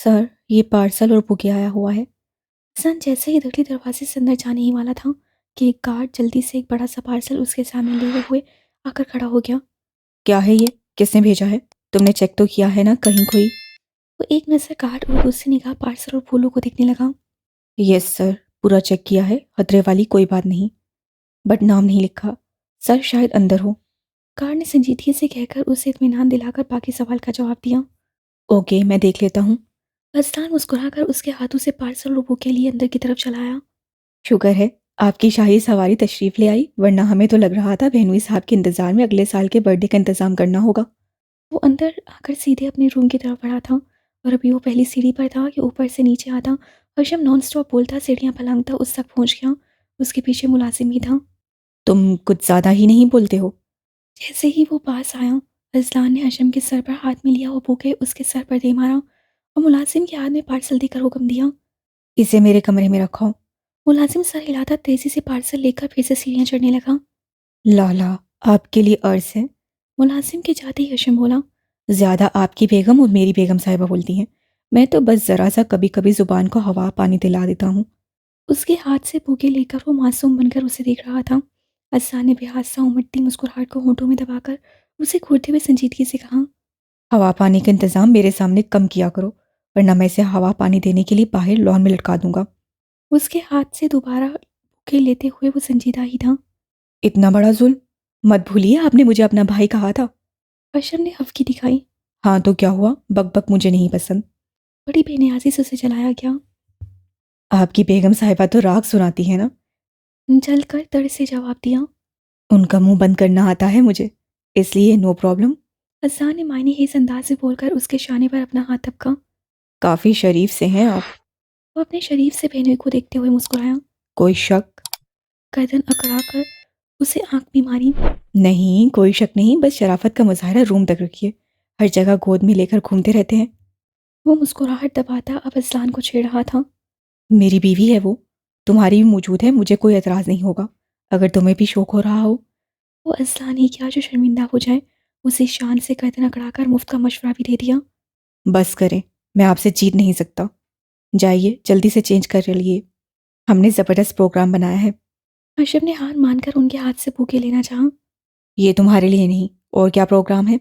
Sir, ये parcel और bouquet आया हुआ है। सन जैसे ही दखली दरवाजे से अंदर जाने ही वाला था कि एक गार्ड जल्दी से एक बड़ा सा पार्सल उसके सामने लिए हुए आकर खड़ा हो गया। क्या है ये? किसने भेजा है? तुमने चेक तो किया है ना कहीं कोई? वो एक नज़र गार्ड और दूसरी निगाह पार्सल और फूलों को देखने लगा। यस सर, पूरा चेक किया है, खतरे वाली कोई बात नहीं। बट नाम नहीं लिखा। सर शायद अंदर हो। गार्ड ने संजीदगी से कहकर उसे इत्मीनान दिलाकर बाकी सवाल का जवाब दिया। ओके, मैं देख लेता हूँ। अजलान मुस्कुराकर उसके हाथों से पार्सल और बुके लिए अंदर की तरफ चलाया। शुक्र है आपकी शाही सवारी तशरीफ ले आई, वरना हमें तो लग रहा था बहनोई साहब के इंतजार में अगले साल के बर्थडे का इंतजाम करना होगा। वो अंदर आकर सीधे अपने रूम की तरफ बढ़ा था और अभी वो पहली सीढ़ी पर था कि ऊपर से नीचे आता हर्षम नॉन स्टॉप बोलता सीढ़ियाँ पलंगता उस तक पहुंच गया। उसके पीछे मुलाजिम ही था। तुम कुछ ज़्यादा ही नहीं बोलते हो। जैसे ही वो पास आया, अजलान ने हर्षम के सर पर हाथ में लिया और बुके उसके सर पर दे मारा और मुलाजिम के हाथ में पार्सल देकर हुक्म दिया, इसे मेरे कमरे में रखो। मुलाजिम सर हिलाता तेजी से पार्सल लेकर फिर से सीढ़ियाँ चढ़ने लगा। लाला, आपके लिए अर्ज है। मुलाजिम के जाते ही हशम बोला, ज्यादा आपकी बेगम और मेरी बेगम साहिबा बोलती हैं। मैं तो बस जरा सा कभी कभी जुबान को हवा पानी दिला देता हूँ। उसके हाथ से बुके लेकर वो मासूम बनकर उसे देख रहा था। अज्जा ने बेहासा उमटती मुस्कुराहट को होंठों में दबाकर उसे घूरते हुए संजीदगी से कहा, हवा पानी का इंतजाम मेरे सामने कम किया करो, वरना मैं इसे हवा पानी देने के लिए बाहर लॉन में लटका दूंगा। उसके हाथ से दोबारा बुके लेते हुए वो संजीदा ही था। इतना बड़ा जुल्म? मत भूलिए आपने मुझे अपना भाई कहा था। अशर ने हफ्की दिखाई। हाँ तो क्या हुआ, बक बक मुझे नहीं पसंद। बड़ी बेनियाजी से उसे चलाया गया। आपकी बेगम साहिबा तो राग सुनाती है ना। जल कर तड़ से जवाब दिया, उनका मुंह बंद करना आता है मुझे, इसलिए नो प्रॉब्लम। अज्जा ने मायने ही इस अंदाज से बोलकर उसके शाने पर अपना हाथ थपका। काफी शरीफ से हैं आप। वो अपने शरीफ से बहनोई को देखते हुए मुस्कुराया। कोई शक? गर्दन अकड़ा कर उसे आंख भी मारी। नहीं, कोई शक नहीं, बस शराफत का मुजाहरा रूम तक रखिए। हर जगह गोद में लेकर घूमते रहते हैं। वो मुस्कुराहट दबाता अब अजलान को छेड़ रहा था। मेरी बीवी है वो, तुम्हारी भी मौजूद है, मुझे कोई एतराज़ नहीं होगा अगर तुम्हें भी शौक हो रहा हो। वो अजलान ही क्या जो शर्मिंदा हो जाए। उसे शान से गर्दन अकड़ाकर मुफ्त का मशवरा भी दे दिया। बस करें, मैं आपसे जीत नहीं सकता। जाइए जल्दी से चेंज कर लिए, हमने ज़बरदस्त प्रोग्राम बनाया है। अशरफ ने हार मानकर उनके हाथ से बुके लेना चाहा। ये तुम्हारे लिए नहीं, और क्या प्रोग्राम है?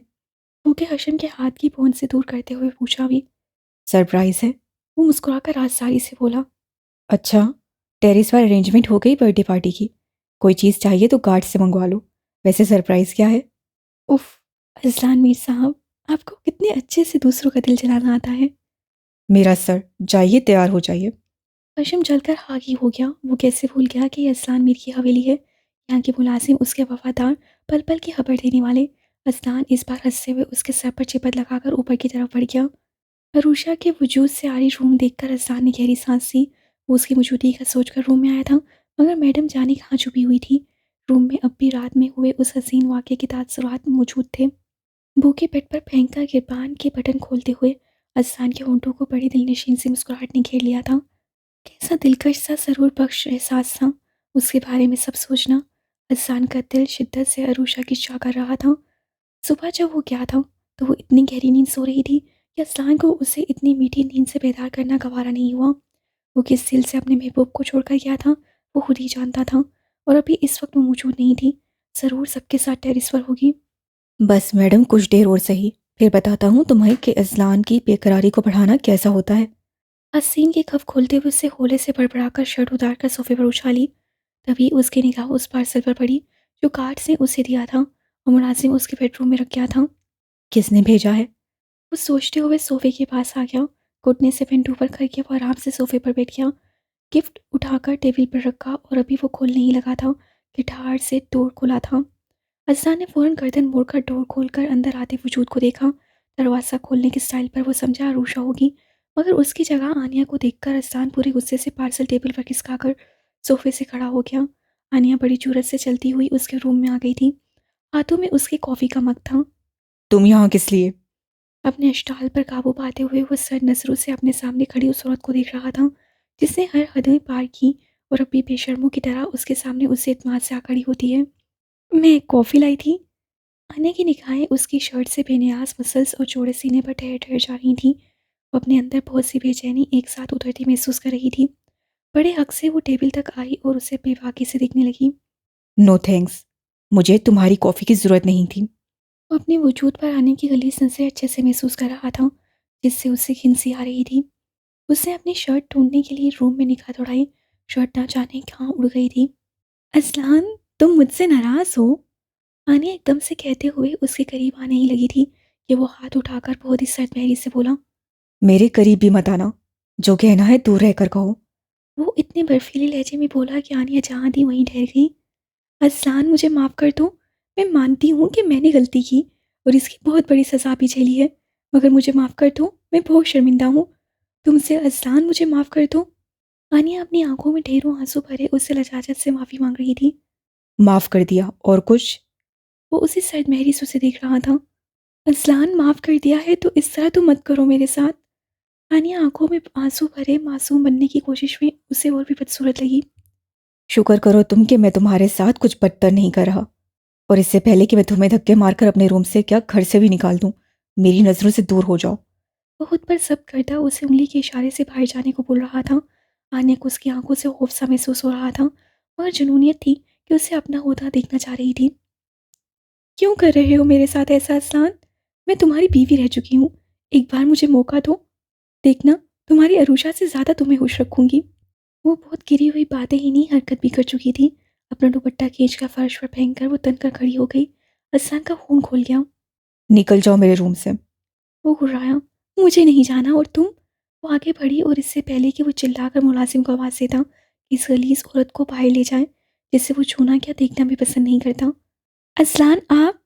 बुके हशम के हाथ की पहुंच से दूर करते हुए पूछा भी। सरप्राइज है, वो मुस्कुराकर राजसारी से बोला। अच्छा, टेरिस पर अरेंजमेंट हो गई बर्थडे पार्टी की? कोई चीज़ चाहिए तो गार्ड से मंगवा लो। वैसे सरप्राइज क्या है? उफ, अजलान मीर साहब, आपको कितने अच्छे से दूसरों का दिल जलाना आता है। मेरा सर, जाइए तैयार हो जाइए। हशम जलकर आगी हो गया। वो कैसे भूल गया कि ये अजलान मीर की हवेली है, यहाँ के मुलाजिम उसके वफादार, पल पल की खबर देने वाले। अजलान इस बार हंसते हुए उसके सर पर चिपट लगाकर ऊपर की तरफ बढ़ गया। अरूषा के वजूद से आरी रूम देखकर अजलान ने गहरी सांस ली। वो उसकी मौजूदगी का सोचकर रूम में आया था, मगर मैडम जाने कहाँ छुपी हुई थी। रूम में अब भी रात में हुए उस हसीन वाक़े के तासुरात मौजूद थे। बूके बेड पर फेंककर गिरबान के बटन खोलते हुए अजलान के होंठों को बड़ी दिलनशीन सी मुस्कुराहट ने घेर लिया था। कैसा दिलकश सा सरूर बख्श एहसास था उसके बारे में सब सोचना। अजलान का दिल शिद्दत से अरूषा की चाह कर रहा था। सुबह जब वो गया था तो वो इतनी गहरी नींद सो रही थी कि अजलान को उसे इतनी मीठी नींद से बेदार करना गवारा नहीं हुआ। वो किस दिल से अपने महबूब को छोड़कर गया था वो खुद ही जानता था, और अभी इस वक्त वो मौजूद नहीं थी। ज़रूर सबके साथ टेरिस पर होगी। बस मैडम कुछ देर और सही, फिर बताता हूँ तुम्हें कि अजलान की बेकरारी को बढ़ाना कैसा होता है। हसीन की खफ खोलते हुए उससे होले से बड़बड़ाकर शर्ट उतार कर सोफे पर उछाली। तभी उसकी निगाह उस पार्सल पर पड़ी जो गार्ड्स ने उसे दिया था और मुलाजिम उसके बेडरूम में रख गया था। किसने भेजा है? वो सोचते हुए सोफे के पास आ गया। घुटने से पेंट ऊपर करके वो आराम से सोफे पर बैठ गया। गिफ्ट उठाकर टेबल पर रखा और अभी वो खोलने ही लगा था कि ठार से डोर खुला था। अज़्ज़ा ने फ़ौरन गर्दन मोड़कर डोर खोलकर अंदर आते वजूद को देखा। दरवाज़ा खोलने के स्टाइल पर वो समझा आरूषा होगी, मगर उसकी जगह आनिया को देखकर अज़्ज़ान पूरे गुस्से से पार्सल टेबल पर खिसकाकर सोफे से खड़ा हो गया। आनिया बड़ी जुर्रत से चलती हुई उसके रूम में आ गई थी। हाथों में उसके कॉफ़ी का मग था। तुम यहाँ किस लिए? अपने अश्टाल पर काबू पाते हुए वो सर नजरों से अपने सामने खड़ी उस औरत को देख रहा था जिसने हर हदें पार की और अब भी बेशर्मों की तरह उसके सामने उससे इत्मीनान से आ खड़ी होती है। मैं कॉफ़ी लाई थी। आने की निगाहें उसकी शर्ट से बेनियाज मसल्स और चौड़े सीने पर ठहर ठहर जा रही थीं। वो अपने अंदर बहुत सी बेचैनी एक साथ उतरती महसूस कर रही थी। बड़े हक से वो टेबल तक आई और उसे बेबाकी से देखने लगी। नो थैंक्स, मुझे तुम्हारी कॉफ़ी की ज़रूरत नहीं थी। वो अपने वजूद पर आने की गलीज़ से अच्छे से महसूस कर रहा था, जिससे उसे खिंसी आ रही थी। उसने अपनी शर्ट ढूंढने के लिए रूम में निगाह दौड़ाई। शर्ट ना जाने कहाँ उड़ गई थी। असलान, तुम मुझसे नाराज़ हो? आनिया एकदम से कहते हुए उसके करीब आने ही लगी थी कि वो हाथ उठाकर बहुत ही सर्द से बोला। मेरे करीब भी मत आना, जो कहना है दूर रहकर कहो। वो इतने बर्फीले लहजे में बोला कि आनिया जहाँ थी वहीं ठहर गई। असलान, मुझे माफ़ कर दो। मैं मानती हूँ कि मैंने गलती की और इसकी बहुत बड़ी सज़ा भी झेली है, मगर मुझे माफ़ कर दो। मैं बहुत शर्मिंदा हूँ तुमसे। असलान, मुझे माफ़ कर दो। आनिया अपनी आंखों में ढेरों आंसू भरे उससे लजाजत से माफ़ी मांग रही थी। माफ़ कर दिया, और कुछ? वो उसी सर्द महरी से उसे देख रहा था। असलान, माफ़ कर दिया है तो इस तरह तो मत करो मेरे साथ। आनिया आंखों में आंसू भरे मासूम बनने की कोशिश में उसे और भी बदसूरत लगी। शुक्र करो तुम कि मैं तुम्हारे साथ कुछ बदतर नहीं कर रहा, और इससे पहले कि मैं तुम्हें धक्के मारकर अपने रूम से क्या घर से भी निकाल दूं, मेरी नज़रों से दूर हो जाओ। वो खुद पर सब करता उसे उंगली के इशारे से बाहर जाने को बोल रहा था। आनिया को उसकी आंखों से खौफ सा महसूस हो रहा था, मगर जुनूनियत थी कि उसे अपना होता देखना चाह रही थी। क्यों कर रहे हो मेरे साथ ऐसा असलान? मैं तुम्हारी बीवी रह चुकी हूँ। एक बार मुझे मौका दो। देखना, तुम्हारी अरूषा से ज़्यादा तुम्हें खुश रखूंगी। वो बहुत गिरी हुई बातें हरकत भी कर चुकी थी। अपना दुपट्टा खींचकर फर्श पर फेंक कर वो तनकर खड़ी हो गई। असलान का खून खोल गया। निकल जाओ मेरे रूम से। वो घुर्राया। मुझे नहीं जाना। और तुम? वो आगे बढ़ी और इससे पहले कि वो चिल्लाकर मुलाजिम को आवाज़ देता कि इस गलीस औरत को बाहर ले जाए, जिससे वो छूना क्या देखना भी पसंद नहीं करता। असलान, आप?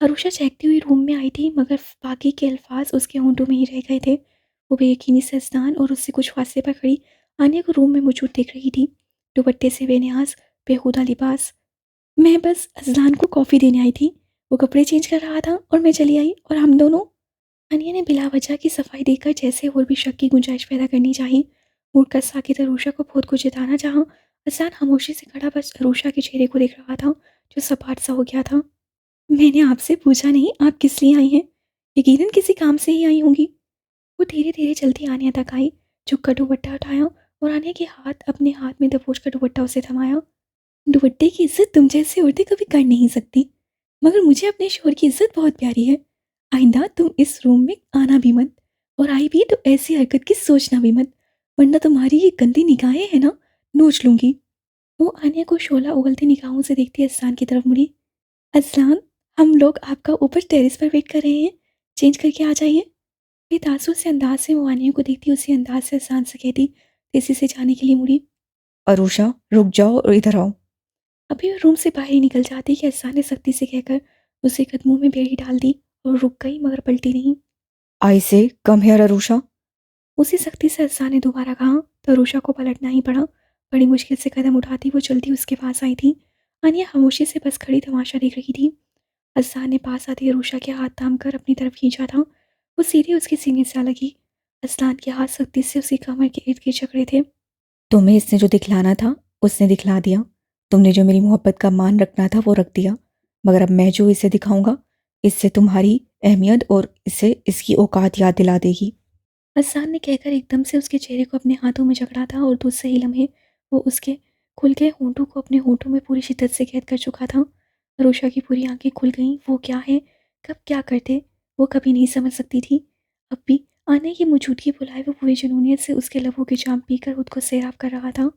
अरूषा चहकती हुई रूम में आई थी, मगर बाकी के अल्फाज उसके होंठों में ही रह गए थे। वो बेयकीनी से असलान और उससे कुछ फासले पर खड़ी आनिया को रूम में मौजूद देख रही थी। दुपट्टे से बेनियाज, बेहुदा लिबास। मैं बस असलान को कॉफ़ी देने आई थी। वो कपड़े चेंज कर रहा था और मैं चली आई, और हम दोनों। अनिया ने बिला वजह की सफाई देकर जैसे और भी शक की गुंजाइश पैदा करनी चाहिए। मुड़कर साकित अरूषा को बहुत कुछ जताना चाहा। असान खामोशी से खड़ा बस अरूषा के चेहरे को देख रहा था, जो सपाट सा हो गया था। मैंने आपसे पूछा नहीं आप किस लिए आई हैं? यकीनन किसी काम से ही आई होंगी। वो धीरे धीरे चलती आनिया तक आई, झुककर दुपट्टा उठाया और आनिया के हाथ अपने हाथ में दबोच कर दुपट्टा उसे थमाया। दुपट्टे की इज्जत तुम जैसी औरतें कभी कर नहीं सकती, मगर मुझे अपने शोहर की इज्जत बहुत प्यारी है। आइंदा तुम इस रूम में आना भी मत, और आई भी तो ऐसी हरकत की सोचना भी मत, वरना तुम्हारी ये गंदी निगाहें हैं ना, नोच लूंगी। वो आनिया को शोला उगलती निगाहों से देखती अजलान की तरफ मुड़ी। अजलान, हम लोग आपका ऊपर टेरेस पर वेट कर रहे हैं, चेंज करके आ जाइए। बेतासुर से अंदाज से वो आनिया को देखती उसी अंदाज से अजलान से कहती तेजी से जाने के लिए मुड़ी। अरूषा, रुक जाओ और इधर आओ। अभी वो रूम से बाहर ही निकल जाती कि अजलान ने सख्ती से कहकर उसे कदमों में बेड़ी डाल दी और रुक गई, मगर पलटी नहीं। आई से कम हेयर अरूषा। उसी सख्ती से अज्जा ने दोबारा कहा तो अरूषा को पलटना ही पड़ा। बड़ी मुश्किल से कदम उठाती वो जल्दी उसके पास आई थी। अनिया खामोशी से बस खड़ी तमाशा देख रही थी। अज्जा ने पास आती अरूषा के हाथ थाम कर अपनी तरफ खींचा था। वो सीधे उसके सीने से आ लगी। असलान के हाथ सख्ती से उसकी कमर के इर्द गिर्द जकड़े थे। तुम्हें इसने जो दिखलाना था उसने दिखला दिया। तुमने जो मेरी मोहब्बत का मान रखना था वो रख दिया, मगर अब मैं जो इसे दिखाऊंगा इससे तुम्हारी अहमियत और इसे इसकी औकात याद दिला देगी। अज्जान ने कहकर एकदम से उसके चेहरे को अपने हाथों में जकड़ा था, और दूसरे ही लम्हे वो उसके खुल गए होंठों को अपने होंठों में पूरी शिद्दत से कैद कर चुका था। अरूषा की पूरी आंखें खुल गईं। वो क्या है, कब क्या करते, वो कभी नहीं समझ सकती थी। अब भी आने की मौजूदगी बुलाए वो पूरी जुनूनियत से उसके लबों की जाम पीकर खुद को सैराब कर रहा था।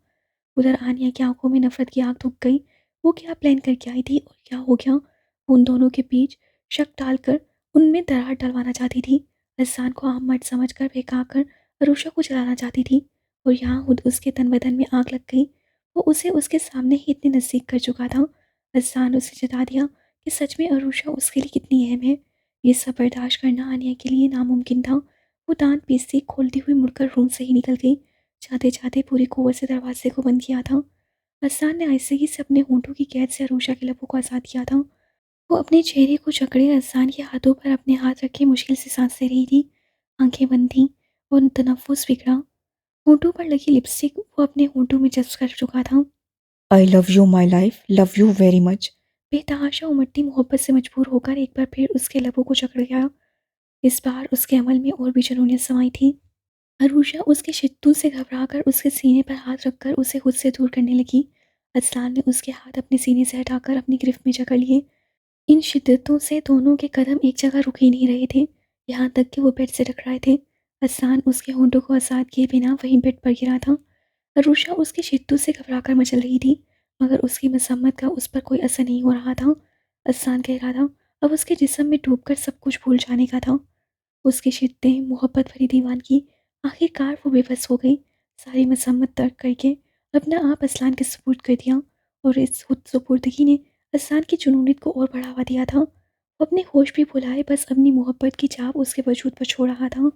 उधर आनिया की आंखों में नफरत की आग धुक गई। वो क्या प्लान करके आई थी और क्या हो गया? वो उन दोनों के बीच शक डालकर उनमें दरार डलवाना चाहती थी। अहसान को आम मर्द समझकर बहकाकर अरूषा को जलाना चाहती थी, और यहाँ खुद उसके तन बदन में आग लग गई। वो उसे उसके सामने ही इतने नज़दीक कर चुका था। अहसान उसे जता दिया कि सच में अरूषा उसके लिए कितनी अहम है। ये सब बर्दाश्त करना आनिया के लिए नामुमकिन था। वो दांत पीसती खोलती हुई मुड़कर रूम से ही निकल गई। जाते जाते पूरी कुव्वत से दरवाजे को बंद किया था। अहसान ने आहिस्तगी से अपने होंठों की कैद से अरूषा के लबों को आज़ाद किया था। वो अपने चेहरे को जकड़े अहसान के हाथों पर अपने हाथ रखे मुश्किल से सांस ले रही थी। आंखें बंद थीं और तनफ्फुस बिगड़ा। होंठों पर लगी लिपस्टिक वो अपने होंठों में जज्ब कर चुका था। I love you my life, love you very much. बेतहाशा उमड़ती मोहब्बत से मजबूर होकर एक बार फिर उसके लबों को जकड़ गया। इस बार उसके अमल में और भी जुनूनियत समाई थी। अरूषा उसके शिद्दत से घबराकर उसके सीने पर हाथ रखकर उसे खुद से दूर करने लगी। असलान ने उसके हाथ अपने सीने से हटाकर अपनी गिरफ्त में जकड़ लिए। इन शिद्दतों से दोनों के कदम एक जगह रुक ही नहीं रहे थे, यहाँ तक कि वो बेड से टकराए थे। असलान उसके होंठों को आज़ाद किए बिना वहीं बेड पर गिरा था। अरूषा उसकी शिद्दत से घबराकर मचल रही थी, मगर उसकी मसम्मत का उस पर कोई असर नहीं हो रहा था। असलान कह रहा था अब उसके जिस्म में डूबकर सब कुछ भूल जाने का था। उसकी शिद्दतें मोहब्बत भरी दीवानगी, आखिरकार वो बेबस हो गई। सारी मसम्मत तर्क करके अपना आप असलान के सुपुर्द कर दिया, और इस खुद सुपुर्दगी ने असलान की जुनूनियत को और बढ़ावा दिया था। वो अपने होश भी भुलाए बस अपनी मोहब्बत की छाप उसके वजूद पर छोड़ रहा था।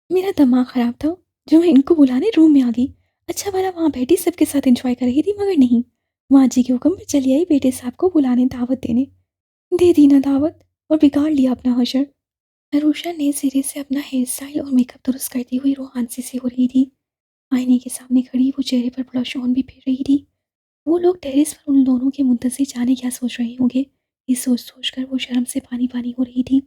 मेरा दिमाग ख़राब था जो मैं इनको बुलाने रूम में आ गई। अच्छा भला वहाँ बैठी सबके साथ एंजॉय कर रही थी, मगर नहीं, माँ जी के हुक्म पर चली आई बेटे साहब को बुलाने, दावत देने। दे दी ना दावत और बिगाड़ लिया अपना हशर। अरूषा नए सिरे से अपना हेयर स्टाइल और मेकअप दुरुस्त करती हुई रोमांसी से हो रही थी। आईने के सामने खड़ी वो चेहरे पर ब्लश ऑन भी फेर रही थी। वो लोग टेरेस पर उन दोनों के मुंतज़िर जाने क्या सोच रहे होंगे, ये सोच सोच कर वो शर्म से पानी पानी हो रही थी।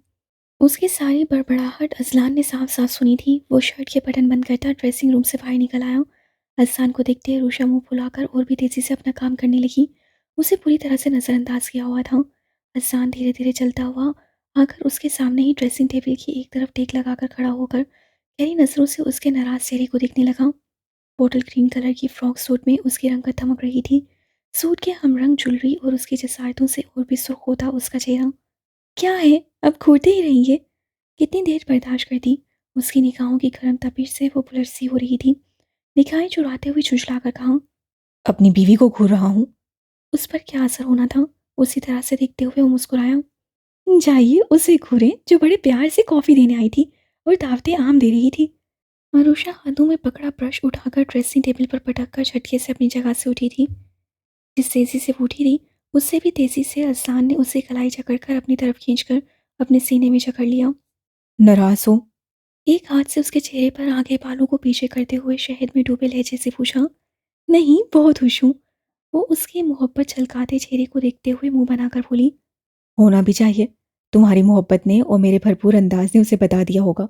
उसकी सारी बड़बड़ाहट अज़लान ने साफ साफ सुनी थी। वो शर्ट के बटन बंद करता ड्रेसिंग रूम से बाहर निकल आया। अज़लान को देखते ही रूशा मुंह फुलाकर और भी तेज़ी से अपना काम करने लगी। उसे पूरी तरह से नज़रअंदाज किया हुआ था। अज़लान धीरे धीरे चलता हुआ आकर उसके सामने ही ड्रेसिंग टेबल की एक तरफ टेक लगाकर खड़ा होकर गहरी नज़रों से उसके नाराज़ चेहरे को देखने लगा। बॉटल ग्रीन कलर की फ्रॉक सूट में उसकी रंगत थमक रही थी। सूट के हमरंग ज्वेलरी और उसकी जसारतों से और भी सुर्ख होता उसका चेहरा। क्या है, अब घूरते ही रहेंगे? कितनी देर बर्दाश्त करती? उसकी निगाहों की गर्म तपिश से वो बुलट सी हो रही थी। निगाहें चुराते हुए झुंझलाकर कहा, अपनी बीवी को घूर रहा हूँ। उस पर क्या असर होना था? उसी तरह से देखते हुए वो मुस्कुराया। जाइए उसे घूरें जो बड़े प्यार से कॉफ़ी देने आई थी और दावतें आम दे रही थी। मारूषा हाथों में पकड़ा ब्रश उठाकर ड्रेसिंग टेबल पर पटक कर झटके से अपनी जगह से उठी थी। जिस तेजी से वो उठी थी, उससे भी तेजी से अजलान ने उसे कलाई जकड़कर अपनी तरफ खींचकर अपने सीने में जकड़ लिया। नाराज हो? एक हाथ से उसके चेहरे पर आगे बालों को पीछे करते हुए शहद में डूबे लहजे से पूछा। नहीं, बहुत खुश हूँ। वो उसके मोहब्बत छलकाते चेहरे को देखते हुए मुंह बनाकर बोली। होना भी चाहिए। तुम्हारी मोहब्बत ने और मेरे भरपूर अंदाज ने उसे बता दिया होगा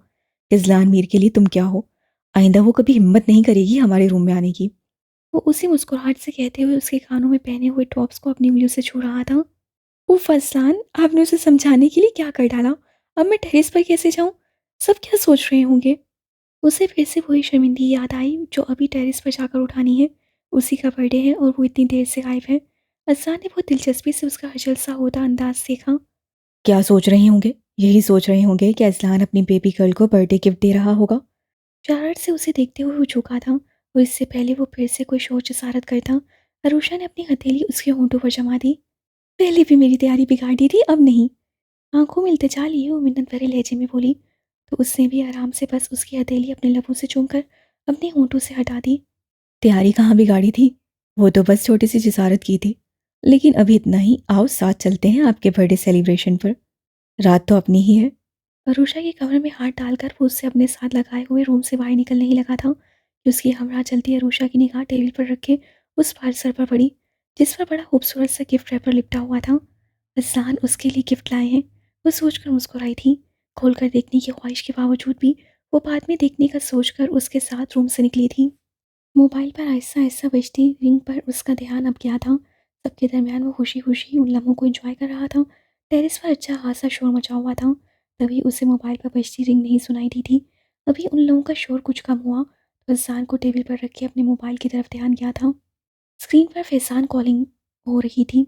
कि ज़लान मीर के लिए तुम क्या हो। आइंदा वो कभी हिम्मत नहीं करेगी हमारे रूम में आने की। वो उसी मुस्कुराहट से कहते हुए उसके कानों में पहने हुए टॉप्स को अपनी उंगलियों से छू रहा था। वो फरसान, आपने उसे समझाने के लिए क्या कर डाला? अब मैं टेरेस पर कैसे जाऊं? सब क्या सोच रहे होंगे? उसे फिर से वही शर्मिंदगी याद आई जो अभी टेरेस पर जाकर उठानी है। उसी का बर्थडे है और वो इतनी देर से गायब है। अज़लान ने बहुत दिलचस्पी से उसका हजल सा होता अंदाज देखा। क्या सोच रहे होंगे? यही सोच रहे होंगे कि अज़लान अपनी बेबी गर्ल को बर्थडे गिफ्ट दे रहा होगा। शरारत से उसे देखते हुए वो झुका था, और इससे पहले वो फिर से कोई शोर जसारत करता, अरूषा ने अपनी हथेली उसके होंठों पर जमा दी। पहले भी मेरी तैयारी बिगाड़ दी थी, अब नहीं। आंखों में इल्तिजा लिए वो मिन्नत भरे लहजे में बोली, तो उसने भी आराम से बस उसकी हथेली अपने लबों से चूमकर अपने होंठों से हटा दी। तैयारी कहाँ बिगाड़ी थी? वो तो बस छोटी सी जिसारत की थी। लेकिन अभी इतना ही, आओ साथ चलते हैं आपके बर्थडे सेलिब्रेशन पर। रात तो अपनी ही है। अरूषा के कमर में हाथ डालकर वो उससे अपने साथ लगाए हुए रूम से बाहर निकलने ही लगा था कि उसकी हमरा चलती अरूषा की निगाह टेबल पर रखे उस पार्सल पर पड़ी, जिस पर बड़ा खूबसूरत सा गिफ्ट रैपर लिपटा हुआ था। अजलान उसके लिए गिफ्ट लाए हैं, वो सोचकर मुस्कुराई थी। खोलकर देखने की ख्वाहिश के बावजूद भी वो बाद में देखने का सोचकर उसके साथ रूम से निकली थी। मोबाइल पर आहिस्ता आहिस्ता बजती रिंग पर उसका ध्यान अब गया था। सबके दरमियान वो खुशी खुशी उन लम्हों को एंजॉय कर रहा था। टेरेस पर अच्छा खासा शोर मचा हुआ था। तभी उसे मोबाइल पर बजती रिंग नहीं सुनाई दी थी। अभी उन लोगों का शोर कुछ कम हुआ तो अज़ान को टेबल पर रख के अपने मोबाइल की तरफ ध्यान गया था। स्क्रीन पर फैज़ान कॉलिंग हो रही थी।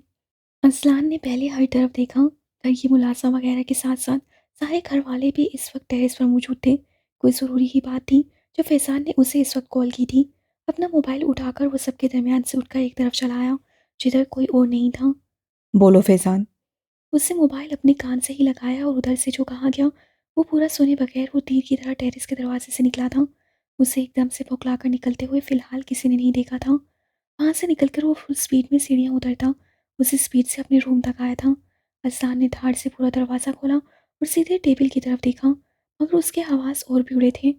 अज़लान ने पहले हर तरफ देखा। घर की मुलाज़ा वगैरह के साथ साथ सारे घर वाले भी इस वक्त टेरेस पर मौजूद थे। कोई ज़रूरी ही बात थी जो फैज़ान ने उसे इस वक्त कॉल की थी। अपना मोबाइल उठाकर वो सबके दरमियान से उठकर एक तरफ चला आया जिधर कोई और नहीं था। बोलो फैजान। उसने मोबाइल अपने कान से ही लगाया और उधर से जो कहा गया वो पूरा सुने बगैर वो तीर की तरह टेरेस के दरवाजे से निकला था। उसे एकदम से बौखलाकर निकलते हुए फ़िलहाल किसी ने नहीं देखा था। वहाँ से निकलकर वो फुल स्पीड में सीढ़ियाँ उतरता उसी स्पीड से अपने रूम तक आया था। अज़लान ने धाड़ से पूरा दरवाज़ा खोला और सीधे टेबल की तरफ देखा, मगर उसके हवास और भी उड़े थे।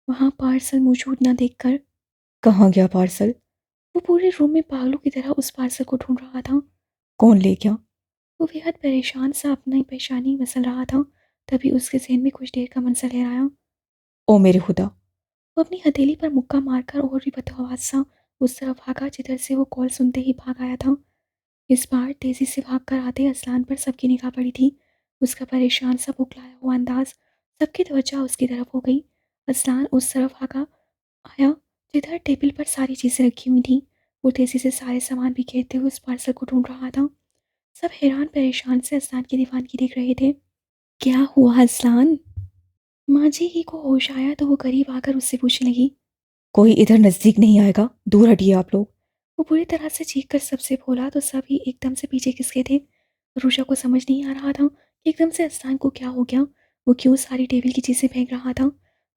वहाँ पार्सल मौजूद ना देखकर कहाँ गया पार्सल? वो पूरे रूम में पागलों की तरह उस पार्सल को ढूंढ रहा था। कौन ले गया? वो बेहद परेशान सा अपनी परेशानी मसल रहा था। तभी उसके जहन में कुछ देर का मंजर लहराया। ओ मेरे खुदा! वो अपनी हथेली पर मुक्का मारकर और भी बदहवास सा उस तरफ भागा जिधर से वो कॉल सुनते ही भाग आया था। इस बार तेजी से भागकर आते असलान पर सबकी निगाह पड़ी थी। उसका परेशान सा बुकलाया हुआ अंदाज, सबकी तवज्जो उसकी तरफ हो गई। असलान उस तरफ भागा आया जिधर टेबल पर सारी चीज़ें रखी हुई थी। वो तेजी से सारे सामान बिखेरते हुए उस पार्सल को ढूंढ रहा था। सब हैरान परेशान से असलान की दीवानगी देख रहे थे। क्या हुआ असलान? माँ जी ही को होश आया तो वो करीब आकर उससे पूछने लगी। कोई इधर नजदीक नहीं आएगा, दूर हटिए आप लोग। वो बुरी तरह से चीख कर सबसे बोला तो सब ही एकदम से पीछे खिसके थे। रूशा को समझ नहीं आ रहा था कि एकदम से असलान को क्या हो गया। वो क्यों सारी टेबल की चीज़ें फेंक रहा था।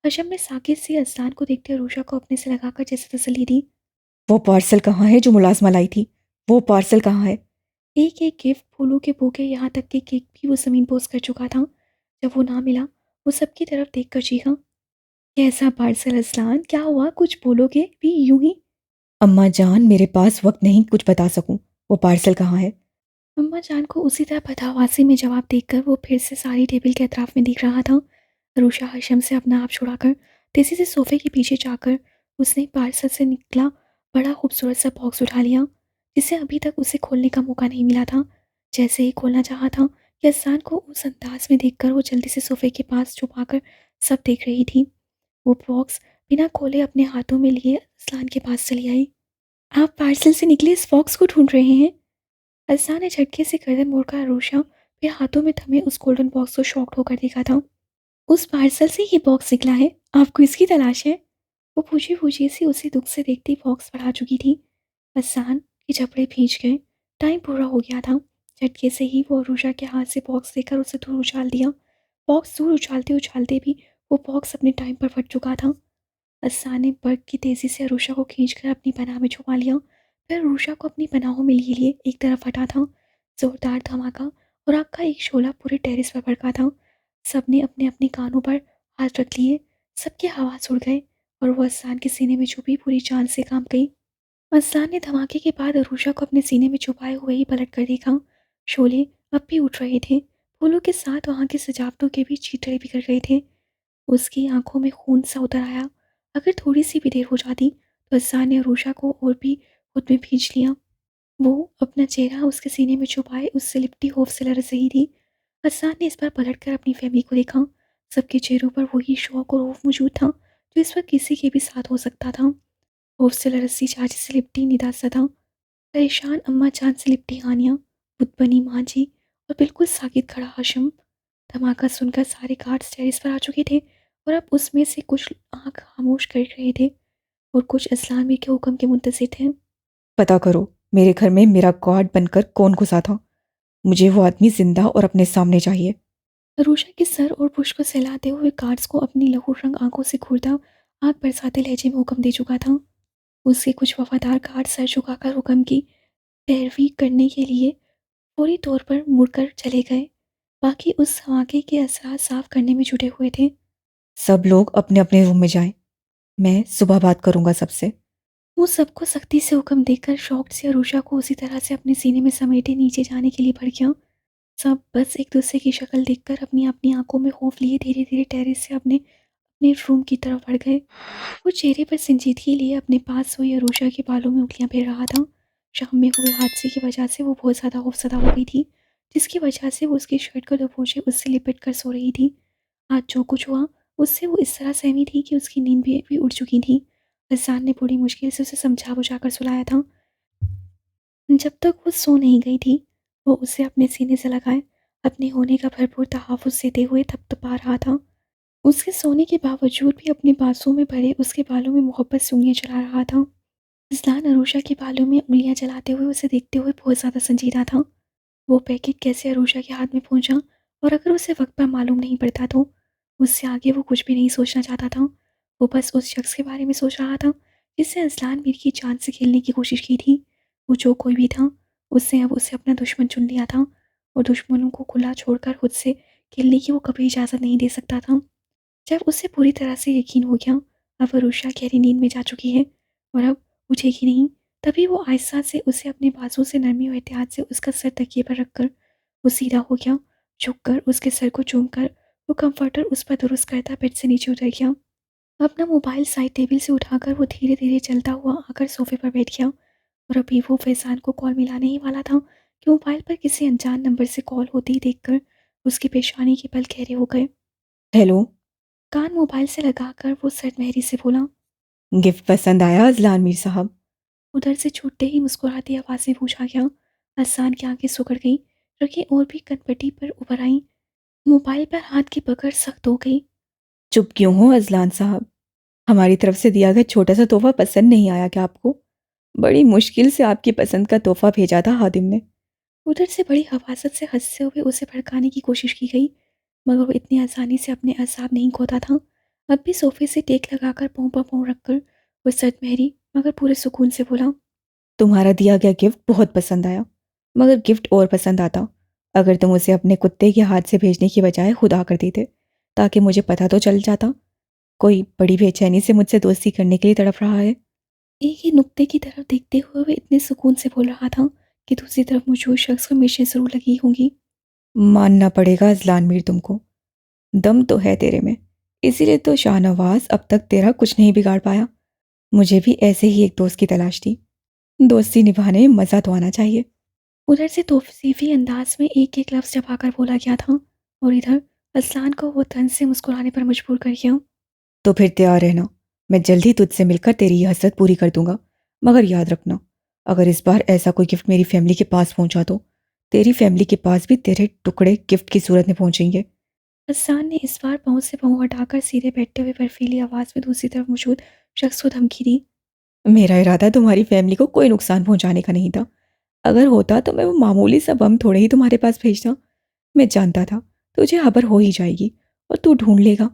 हशम ने साकित से असलान को देखते रूशा को अपने से लगाकर जैसे तसल्ली दी। वो पार्सल कहाँ है जो मुलाजमा लाई थी? वो पार्सल कहाँ है? एक एक गिफ्ट, फूलों के बुके, यहाँ तक कि केक भी वो ज़मीन पोस कर चुका था। जब वो ना मिला, वो सबकी तरफ देखकर चीखा। कैसा पार्सल असलान, क्या हुआ, कुछ बोलोगे भी यूं ही? अम्मा जान, मेरे पास वक्त नहीं कुछ बता सकूं। वो पार्सल कहाँ है? अम्मा जान को उसी तरह बदहवासी में जवाब देकर वो फिर से सारी टेबल के अतराफ में दिख रहा था। रूशा हशम से अपना आप छुड़ाकर तेजी से सोफे के पीछे जाकर उसने पार्सल से निकला बड़ा खूबसूरत सा बॉक्स उठा लिया, जिसे अभी तक उसे खोलने का मौका नहीं मिला था। जैसे ही खोलना चाहा था कि असान को उस अंदाज में देखकर वो जल्दी से सोफे के पास छुपाकर सब देख रही थी। वो बॉक्स बिना खोले अपने हाथों में लिए असलान के पास चली आई। आप पार्सल से निकले इस बॉक्स को ढूंढ रहे हैं? अरसा ने झटके से गर्दन मोड़कर अरोशा फिर हाथों में थमे उस गोल्डन बॉक्स को शॉक्ड होकर देखा था। उस पार्सल से ये बॉक्स निकला है, आपको इसकी तलाश है? वो पूछी पूछी सी उसे दुख से देखती बॉक्स बढ़ा चुकी थी। अरसान के जबड़े भींच गए। टाइम पूरा हो गया था। झटके से ही वो अरोशा के हाथ से बॉक्स लेकर उसे दूर उछाल दिया। बॉक्स दूर उछालते उछालते भी वो बॉक्स अपने टाइम पर फट चुका था। अरसान ने बर्क की तेजी से अरोशा को खींचकर अपनी पनाह में छुपा लिया। फिर अरोशा को अपनी पनाहों में लिए एक तरफ हटा था। जोरदार धमाका और आग का एक शोला पूरे टेरेस पर भड़का था। सबने अपने अपने कानों पर हाथ रख लिए। सबके आवाज उड़ गए और वो अरसान के सीने में छुपी पूरी जान से कांप गई। अरसान ने धमाके के बाद अरूशा को अपने सीने में छुपाए हुए ही पलट कर देखा। शोले अब भी उठ रहे थे। फूलों के साथ वहां की सजावटों के बीच चीथड़े बिखर गए थे। उसकी आंखों में खून सा उतर आया। अगर थोड़ी सी भी देर हो जाती तो अरसान ने अरूशा को और भी खुद में भींच लिया। वो अपना चेहरा उसके सीने में छुपाए उससे लिपटी खौफ से लरस रही थी। अरसान ने इस बार पलटकर अपनी फैमिली को देखा। सबके चेहरों पर वही शौक और खौफ मौजूद था जो इस वक्त किसी के भी साथ हो सकता था। खौफ से लरसी चाची से लिपटी निदा सदा, परेशान अम्मा जान से लिपटी हानिया, बुत बनी माँ जी और बिल्कुल साकित खड़ा हाशम। धमाका सुनकर सारे गार्ड्स टेरिस पर आ चुके थे और अब उसमें से कुछ आंख खामोश कर रहे थे और कुछ इस्लामी के हुक्म के मुंतज़िर थे। पता करो, मेरे घर में मेरा गार्ड बनकर कौन घुसा था। मुझे वो आदमी जिंदा और अपने सामने चाहिए। अरूशा के सर और पुष्प को सहलाते हुए गार्ड्स को अपनी लहू रंग आंखों से घूरता आग बरसाते लहजे में हुक्म दे चुका था। उसके कुछ वफादार गार्ड सर झुकाकर हुक्म की पैरवी करने के लिए फौरी तौर पर मुड़कर चले गए। बाकी उस धमाके के असरात साफ करने में जुटे हुए थे। सब लोग अपने अपने रूम में जाएं। मैं सुबह बात करूंगा सबसे। वो सबको सख्ती से हुक्म देकर शौक से अरूशा को उसी तरह से अपने सीने में समेटे नीचे जाने के लिए बढ़ गया। सब बस एक दूसरे की शक्ल देखकर अपनी अपनी आंखों में खौफ लिए धीरे धीरे टेरेस से अपने अपने रूम की तरफ बढ़ गए। वो चेहरे पर संजीदगी लिए अपने पास सोई अरूशा के बालों में उंगलियां फेर रहा था। शाम में हुए हादसे की वजह से वो बहुत ज़्यादा खौफसदा हो गई थी, जिसकी वजह से वो उसकी शर्ट को दबोचे उससे लिपट कर सो रही थी। आज जो कुछ हुआ उससे वो इस तरह सहमी थी कि उसकी नींद भी उड़ चुकी थी। अरसान ने बड़ी मुश्किल से उसे समझा बुझा कर सुलाया था। जब तक वो सो नहीं गई थी वो उसे अपने सीने से लगाए अपने होने का भरपूर तहफ़्फ़ुज़ देते हुए थपथपा रहा था। उसके सोने के बावजूद भी अपने बाजू में भरे उसके बालों में मोहब्बत से उंगलियां चला रहा था। इस्लान अरूशा के बालों में उंगलियां चलाते हुए उसे देखते हुए बहुत ज़्यादा संजीदा था। वो पैकेट कैसे अरूशा के हाथ में पहुंचा और अगर उसे वक्त पर मालूम नहीं पड़ता तो उससे आगे वो कुछ भी नहीं सोचना चाहता था। वो बस उस शख्स के बारे में सोच रहा था जिससे अजलान मीर की जान से खेलने की कोशिश की थी। वो जो कोई भी था उसने अब उसे अपना दुश्मन चुन लिया था और दुश्मनों को खुला छोड़कर खुद से खेलने की वो कभी इजाज़त नहीं दे सकता था। जब उसे पूरी तरह से यकीन हो गया अब अरूशा गहरी नींद में जा चुकी है और अब उठेगी नहीं, तभी वो आहिस्ता से उसे अपने बाजू से नरमी और एहतियात से उसका सर तकिए पर रखकर वो सीधा हो गया। झुककर उसके सर को चूमकर वो कंफर्टर उस पर दुरुस्त करता बेड से नीचे उतर गया। अपना मोबाइल साइड टेबल से उठाकर वो धीरे धीरे चलता हुआ आकर सोफे पर बैठ गया। और अभी वो फैजान को कॉल मिलाने ही वाला था कि मोबाइल पर किसी अनजान नंबर से कॉल होते ही देखकर उसकी पेशानी के पल गहरे हो गए। हेलो। कान मोबाइल से लगाकर वो सटमहरी से बोला। गिफ्ट पसंद आया अजलान मीर साहब? उधर से छूटते ही मुस्कुराती आवाज़ से पूछा गया। हसान की आंखें सुकड़ गई, रखी और भी कनपटी पर उभर आई। मोबाइल पर हाथ की पकड़ सख्त हो गई। चुप क्यों हो अजलान साहब? हमारी तरफ से दिया गया छोटा सा तोहफा पसंद नहीं आया क्या आपको? बड़ी मुश्किल से आपकी पसंद का तोहफा भेजा था हादिम ने। उधर से बड़ी हवासत से हंसते हुए उसे भड़काने की कोशिश की गई, मगर वो इतनी आसानी से अपने असाब नहीं खोता था। अब भी सोफे से टेक लगाकर पाँव पर पाँव रखकर वो सटमहरी मगर पूरे सुकून से बोला। तुम्हारा दिया गया गिफ्ट बहुत पसंद आया, मगर गिफ्ट और पसंद आता अगर तुम उसे अपने कुत्ते के हाथ से भेजने की बजाय खुद आकर देते, ताकि मुझे पता तो चल जाता कोई बड़ी बेचैनी से मुझसे दोस्ती करने के लिए तड़प रहा है। एक ही नुक्ते की तरफ देखते हुए वो इतने सुकून से बोल रहा था कि दूसरी तरफ मुझे उस शख्स को हमेशा जरूर लगी होंगी। मानना पड़ेगा अजलान मीर तुमको, दम तो है तेरे में, इसीलिए तो शाहनवाज अब तक तेरा कुछ नहीं बिगाड़ पाया। मुझे भी ऐसे ही एक दोस्त की तलाश थी। दोस्ती निभाने में मज़ा तो आना चाहिए। उधर से तौसीफी अंदाज में एक एक लफ्ज चबाकर बोला गया था, और इधर असलान को वो तन से मुस्कुराने पर मजबूर कर गया। तो फिर तैयार रहना, मैं जल्द ही तुझसे मिलकर तेरी ये हसरत पूरी कर दूंगा। मगर याद रखना, अगर इस बार ऐसा कोई गिफ्ट मेरी फैमिली के पास पहुंचा तो तेरी फैमिली के पास भी तेरे टुकड़े गिफ्ट की सूरत में पहुंचेंगे। हसन ने इस बार पाँव से पाँव हटाकर सीधे बैठते हुए बर्फीली आवाज़ में दूसरी तरफ मौजूद शख्स को धमकी दी। मेरा इरादा तुम्हारी फैमिली को कोई नुकसान पहुंचाने का नहीं था। अगर होता तो मैं वो मामूली सा बम थोड़े ही तुम्हारे पास भेजता। मैं जानता था तुझे खबर हो ही जाएगी और तू ढूंढ लेगा,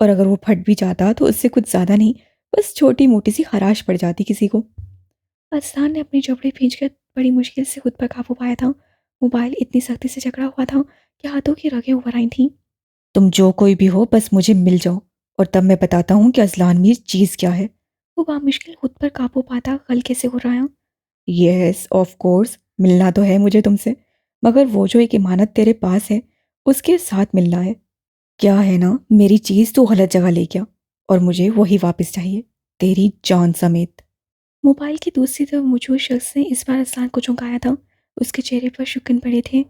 और अगर वो फट भी जाता तो उससे कुछ ज़्यादा नहीं, बस छोटी मोटी सी खराश पड़ जाती किसी को। हसन ने अपनी जबड़ी खींचकर बड़ी मुश्किल से खुद पर काबू पाया था। मोबाइल इतनी सख्ती से जकड़ा हुआ था कि हाथों की रगें उभर आई थीं। तुम जो कोई भी हो बस मुझे मिल जाओ, और तब मैं बताता हूँ कि अजलान मीर चीज़ क्या है। वो बामुश्किल खुद पर काबू पाता हल्के से गुर्राया। यस ऑफ कोर्स, मिलना तो है मुझे तुमसे, मगर वो जो एक इमानत तेरे पास है उसके साथ मिलना है। क्या है ना, मेरी चीज़ तू गलत जगह ले गया और मुझे वही वापस चाहिए, तेरी जान समेत। मोबाइल की दूसरी तरफ मौजूद शख्स ने इस बार असलान को झुकाया था। उसके चेहरे पर शुक्न पड़े थे।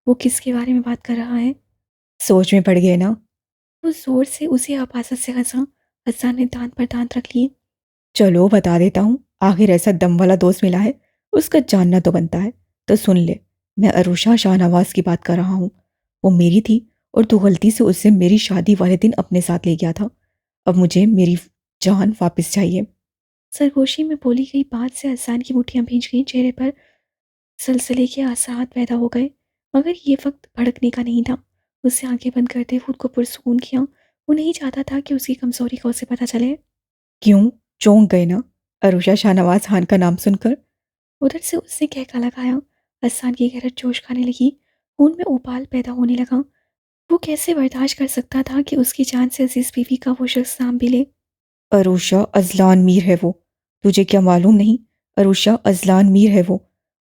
वो किसके बारे में बात कर रहा है? सोच में पड़ गए ना? वो जोर से उसे आपासत से हंसा। हसन ने दांत पर दांत रख लिए। चलो बता देता हूँ, आखिर ऐसा दम वाला दोस्त मिला है, उसका जानना तो बनता है। तो सुन ले, मैं अरुषा शाहनवाज की बात कर रहा हूँ। वो मेरी थी और तू गलती से उससे मेरी शादी वाले दिन अपने साथ ले गया था। अब मुझे मेरी जान वापस चाहिए। सरगोशी में बोली गई बात से हसन की मुठ्ठियां भींच गईं। चेहरे पर सलसले के आसार पैदा हो गए, मगर ये वक्त भड़कने का नहीं था। उससे आंखें बंद करते हुए खुद को पुरसकून किया। वो नहीं चाहता था कि उसकी कमजोरी का उसे पता चले। क्यों चौंक गए ना अरुषा शाहनवाज खान का नाम सुनकर? उधर से उसने कहका लगाया। हसन की गैरत जोश खाने लगी। खून में उबाल पैदा होने लगा। वो कैसे बर्दाश्त कर सकता था कि उसकी जान से अजीज बीवी का वो शख्स नाम भी ले। अरुषा अजलान मीर है वो, तुझे क्या मालूम नहीं? अरुषा अजलान मीर है वो,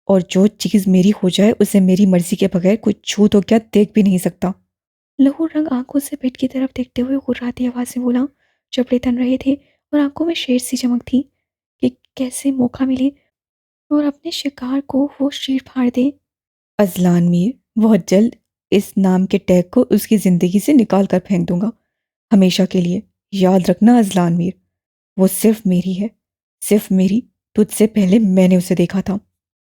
और जो चीज़ मेरी हो जाए उसे मेरी मर्जी के बगैर कोई छू तो क्या देख भी नहीं सकता। लहू रंग आंखों से बेड की तरफ देखते हुए गुर्राती आवाज से बोला। जबड़े तन रहे थे और आंखों में शेर सी चमक थी कि कैसे मौका मिले और अपने शिकार को वो चीर फाड़ दे। अजलान मीर, बहुत जल्द इस नाम के टैग को उसकी ज़िंदगी से निकाल कर फेंक दूंगा, हमेशा के लिए। याद रखना अजलान मीर, वो सिर्फ मेरी है, सिर्फ मेरी। तुझसे पहले मैंने उसे देखा था,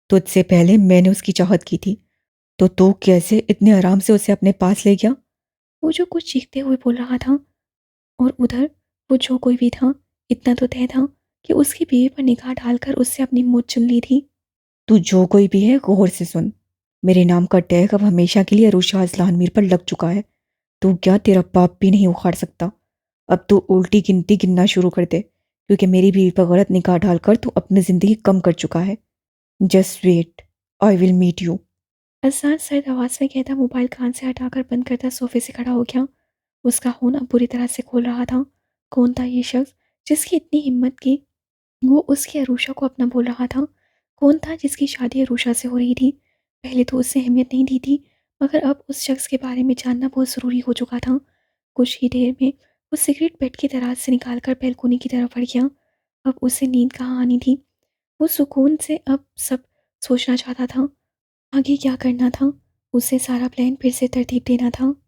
तुझसे पहले मैंने उसकी चाहत की थी, तो तू कैसे इतने आराम से उसे अपने पास ले गया? वो जो कुछ चीखते हुए बोल रहा था, और उधर वो जो कोई भी था, इतना तो तय था कि उसकी बीवी पर निगाह डालकर उससे अपनी मौत चुन ली थी। तू जो कोई भी है गौर से सुन, मेरे नाम का टैग अब हमेशा के लिए अरुषा अजलान मीर पर लग चुका है। तू क्या, तेरा बाप भी नहीं उखाड़ सकता। अब तू उल्टी गिनती गिनना शुरू कर दे, क्योंकि मेरी बीवी पर गलत निगाह डालकर तू अपनी जिंदगी कम कर चुका है। Just wait, I will meet you. अजान सर्द आवाज में कहता मोबाइल कान से हटाकर बंद करता सोफे से खड़ा हो गया। उसका खून अब बुरी तरह से खोल रहा था। कौन था ये शख्स जिसकी इतनी हिम्मत की वो उसकी अरूषा को अपना बोल रहा था? कौन था जिसकी शादी अरूषा से हो रही थी? पहले तो उससे अहमियत नहीं दी थी, मगर अब उस शख्स के बारे में जानना बहुत ज़रूरी हो चुका था। कुछ ही देर में वो सिगरेट बेड की दराज से निकालकर बैल्कोनी की तरफ बढ़ गया। अब उसे नींद कहाँ आनी थी। वो सुकून से अब सब सोचना चाहता था। आगे क्या करना था, उसे सारा प्लान फिर से तरतीब देना था।